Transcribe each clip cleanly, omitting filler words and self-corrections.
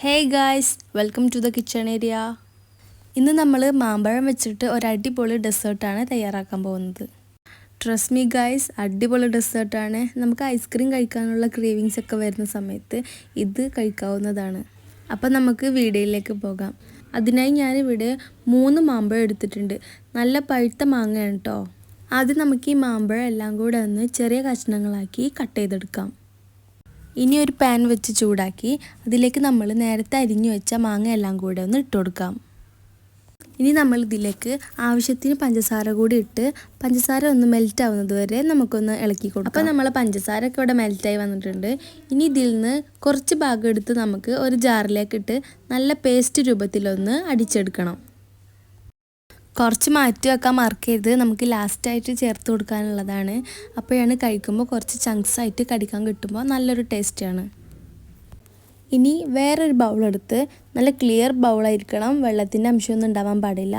Hey guys, welcome to the kitchen area. ഇന്ന് നമ്മൾ മാമ്പഴം വെച്ചിട്ട് ഒരു അടിപൊളി ഡെസേർട്ടാണ് തയ്യാറാക്കാൻ പോകുന്നത്. ട്രസ്റ്റ് മീ ഗായ്സ്, അടിപൊളി ഡെസേർട്ടാണ്. നമുക്ക് ഐസ്ക്രീം കഴിക്കാനുള്ള ക്രേവിങ്സ് ഒക്കെ വരുന്ന സമയത്ത് ഇത് കഴിക്കാവുന്നതാണ്. അപ്പം നമുക്ക് വീഡിയോയിലേക്ക് പോകാം. അതിനായി ഞാനിവിടെ 3 മാമ്പഴം എടുത്തിട്ടുണ്ട്. നല്ല പഴുത്ത മാങ്ങയാണ് കേട്ടോ. ആദ്യം നമുക്ക് ഈ മാമ്പഴം എല്ലാം കൂടെ ഒന്ന് ചെറിയ കഷ്ണങ്ങളാക്കി കട്ട് ചെയ്തെടുക്കാം. ഇനി ഒരു പാൻ വെച്ച് ചൂടാക്കി അതിലേക്ക് നമ്മൾ നേരത്തെ അരിഞ്ഞു വെച്ച മാങ്ങ എല്ലാം കൂടെ ഒന്ന് ഇട്ട് കൊടുക്കാം. ഇനി നമ്മൾ ഇതിലേക്ക് ആവശ്യത്തിന് പഞ്ചസാര കൂടി ഇട്ട് പഞ്ചസാര ഒന്ന് മെൽറ്റ് ആവുന്നത് വരെ നമുക്കൊന്ന് ഇളക്കി കൊടുക്കാം. അപ്പോൾ നമ്മൾ പഞ്ചസാര ഒക്കെ ഇവിടെ മെൽറ്റായി വന്നിട്ടുണ്ട്. ഇനി ഇതിൽ നിന്ന് കുറച്ച് ഭാഗം എടുത്ത് നമുക്ക് ഒരു ജാറിലേക്ക് ഇട്ട് നല്ല പേസ്റ്റ് രൂപത്തിലൊന്ന് അടിച്ചെടുക്കണം. കുറച്ച് മാറ്റി വെക്കാൻ മറക്കരുത്, നമുക്ക് ലാസ്റ്റായിട്ട് ചേർത്ത് കൊടുക്കാനുള്ളതാണ്. അപ്പോഴാണ് കഴിക്കുമ്പോൾ കുറച്ച് ചങ്ക്സായിട്ട് കടിക്കാൻ കിട്ടുമ്പോൾ നല്ലൊരു ടേസ്റ്റാണ്. ഇനി വേറൊരു ബൗളെടുത്ത് നല്ല ക്ലിയർ ബൗളായിരിക്കണം, വെള്ളത്തിൻ്റെ അംശമൊന്നും ഉണ്ടാവാൻ പാടില്ല.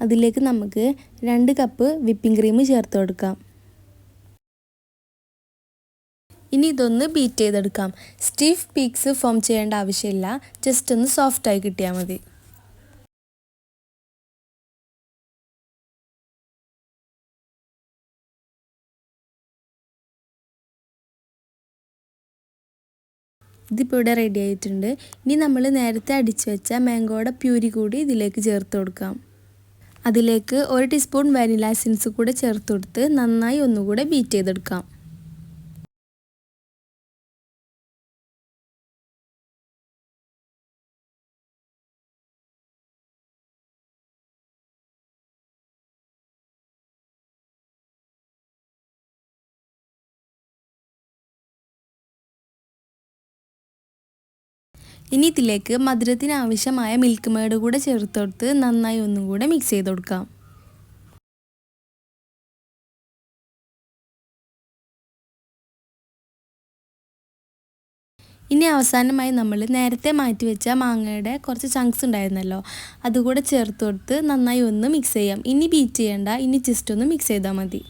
അതിലേക്ക് നമുക്ക് 2 കപ്പ് വിപ്പിംഗ് ക്രീം ചേർത്ത് കൊടുക്കാം. ഇനി ഇതൊന്ന് ബീറ്റ് ചെയ്തെടുക്കാം. സ്റ്റിഫ് പീക്സ് ഫോം ചെയ്യേണ്ട ആവശ്യമില്ല, ജസ്റ്റ് ഒന്ന് സോഫ്റ്റായി കിട്ടിയാൽ മതി. ഇതിപ്പോൾ ഇവിടെ റെഡി ആയിട്ടുണ്ട്. ഇനി നമ്മൾ നേരത്തെ അടിച്ചു വെച്ച മാംഗോയുടെ പ്യൂരി കൂടി ഇതിലേക്ക് ചേർത്ത് കൊടുക്കാം. അതിലേക്ക് 1 ടീസ്പൂൺ വാനില എസൻസ് കൂടെ ചേർത്ത് കൊടുത്ത് നന്നായി ഒന്നുകൂടെ ബീറ്റ് ചെയ്തെടുക്കാം. ഇനി ഇതിലേക്ക് മധുരത്തിന് ആവശ്യമായ മിൽക്ക് മേഡ് കൂടെ ചേർത്ത് കൊടുത്ത് നന്നായി ഒന്നും കൂടെ മിക്സ് ചെയ്ത് കൊടുക്കാം. ഇനി അവസാനമായി നമ്മൾ നേരത്തെ മാറ്റി വെച്ച മാങ്ങയുടെ കുറച്ച് ചങ്ക്സ് ഉണ്ടായിരുന്നല്ലോ, അതുകൂടെ ചേർത്ത് കൊടുത്ത് നന്നായി ഒന്ന് മിക്സ് ചെയ്യാം. ഇനി ബീറ്റ് ചെയ്യേണ്ട, ഇനി ജസ്റ്റ് ഒന്ന് മിക്സ് ചെയ്താൽ മതി.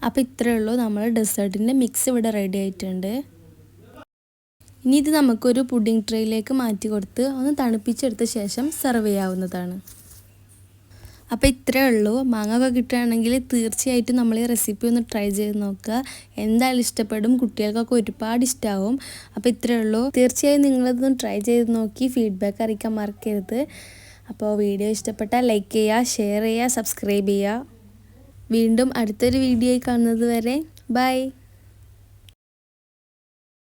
അപ്പോൾ ഇത്രയേ ഉള്ളൂ, നമ്മൾ ഡെസേർട്ടിൻ്റെ മിക്സ് ഇവിടെ റെഡി ആയിട്ടുണ്ട്. ഇനി ഇത് നമുക്കൊരു പുഡിംഗ് ട്രേയിലേക്ക് മാറ്റി കൊടുത്ത് ഒന്ന് തണുപ്പിച്ചെടുത്ത ശേഷം സെർവ് ചെയ്യാവുന്നതാണ്. അപ്പോൾ ഇത്രയേ ഉള്ളൂ. മാങ്ങ ഒക്കെ കിട്ടുകയാണെങ്കിൽ തീർച്ചയായിട്ടും നമ്മൾ ഈ റെസിപ്പി ഒന്ന് ട്രൈ ചെയ്ത് നോക്കുക. എന്തായാലും ഇഷ്ടപ്പെടും, കുട്ടികൾക്കൊക്കെ ഒരുപാട് ഇഷ്ടമാവും. അപ്പോൾ ഇത്രയേ ഉള്ളൂ. തീർച്ചയായും നിങ്ങളിതൊന്ന് ട്രൈ ചെയ്ത് നോക്കി ഫീഡ്ബാക്ക് അറിയിക്കാൻ മറക്കരുത്. അപ്പോൾ വീഡിയോ ഇഷ്ടപ്പെട്ടാൽ ലൈക്ക് ചെയ്യുക, ഷെയർ ചെയ്യുക, സബ്സ്ക്രൈബ് ചെയ്യുക. വീണ്ടും അടുത്തൊരു വീഡിയോയിൽ കാണുന്നത് വരെ ബൈ.